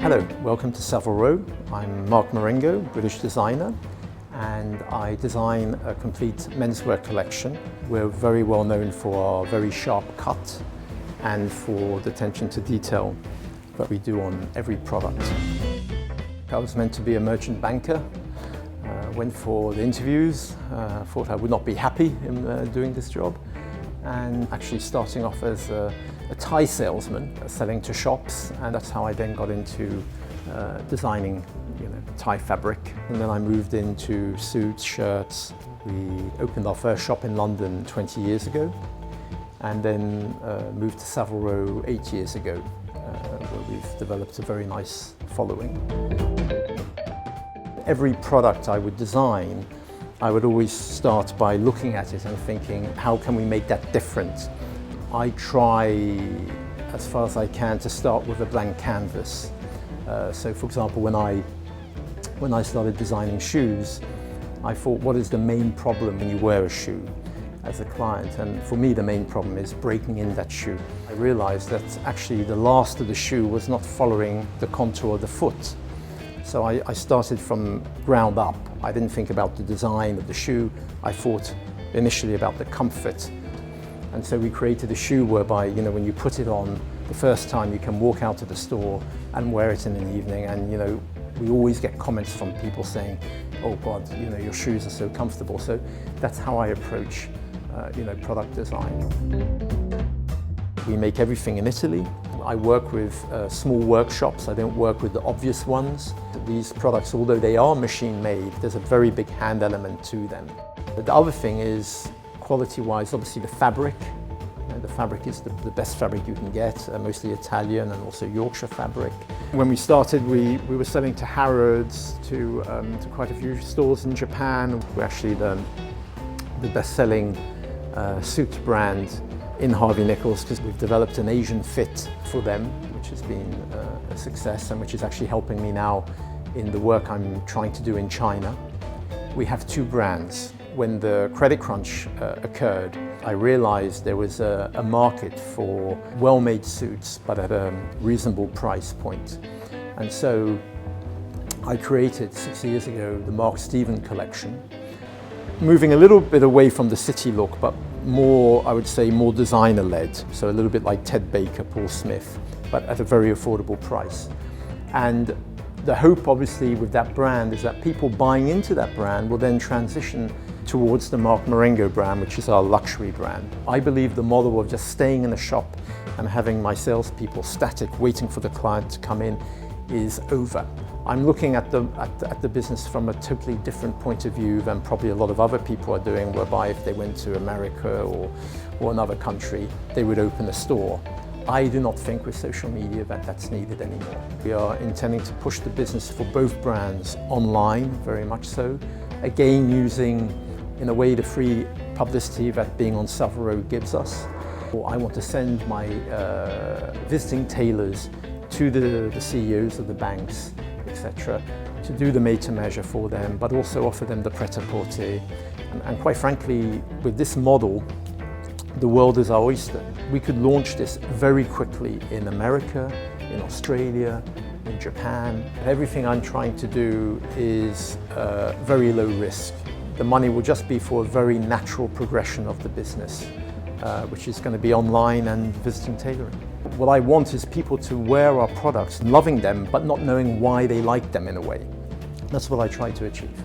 Hello, welcome to Savile Row. I'm Mark Marengo, British designer, and I design a complete menswear collection. We're very well known for our very sharp cut and for the attention to detail that we do on every product. I was meant to be a merchant banker, went for the interviews, thought I would not be happy in doing this job, and actually starting off as a tie salesman, selling to shops, and that's how I then got into designing tie fabric. And then I moved into suits, shirts. We opened our first shop in London 20 years ago, and then moved to Savile Row 8 years ago, where we've developed a very nice following. Every product I would design, I would always start by looking at it and thinking, how can we make that different? I try, as far as I can, to start with a blank canvas. So for example, when I started designing shoes, I thought, what is the main problem when you wear a shoe as a client? And for me, the main problem is breaking in that shoe. I realized that actually the last of the shoe was not following the contour of the foot. So I started from ground up. I didn't think about the design of the shoe. I thought initially about the comfort. And so we created a shoe whereby, when you put it on the first time, you can walk out to the store and wear it in an evening. And, we always get comments from people saying, oh God, your shoes are so comfortable. So that's how I approach, product design. We make everything in Italy. I work with small workshops. I don't work with the obvious ones. These products, although they are machine made, there's a very big hand element to them. But the other thing is, quality-wise, obviously the fabric. The fabric is the best fabric you can get, mostly Italian and also Yorkshire fabric. When we started, we were selling to Harrods, to quite a few stores in Japan. We're actually the best-selling suit brand in Harvey Nichols, because we've developed an Asian fit for them, which has been a success and which is actually helping me now in the work I'm trying to do in China. We have two brands. When the credit crunch occurred, I realized there was a market for well-made suits, but at a reasonable price point. And so I created 6 years ago the Mark Steven collection, moving a little bit away from the city look, but more, I would say, more designer-led. So a little bit like Ted Baker, Paul Smith, but at a very affordable price. And the hope, obviously, with that brand is that people buying into that brand will then transition towards the Mark Marengo brand, which is our luxury brand. I believe the model of just staying in a shop and having my salespeople static, waiting for the client to come in, is over. I'm looking at the business from a totally different point of view than probably a lot of other people are doing, whereby if they went to America or another country, they would open a store. I do not think with social media that that's needed anymore. We are intending to push the business for both brands online, very much so. Again, using, in a way, the free publicity that being on Savile Row gives us. I want to send my visiting tailors to the CEOs of the banks, etc., to do the made-to-measure for them, but also offer them the pret-a-porter. And quite frankly, with this model, the world is our oyster. We could launch this very quickly in America, in Australia, in Japan. Everything I'm trying to do is very low risk. The money will just be for a very natural progression of the business, which is going to be online and visiting tailoring. What I want is people to wear our products, loving them, but not knowing why they like them in a way. That's what I try to achieve.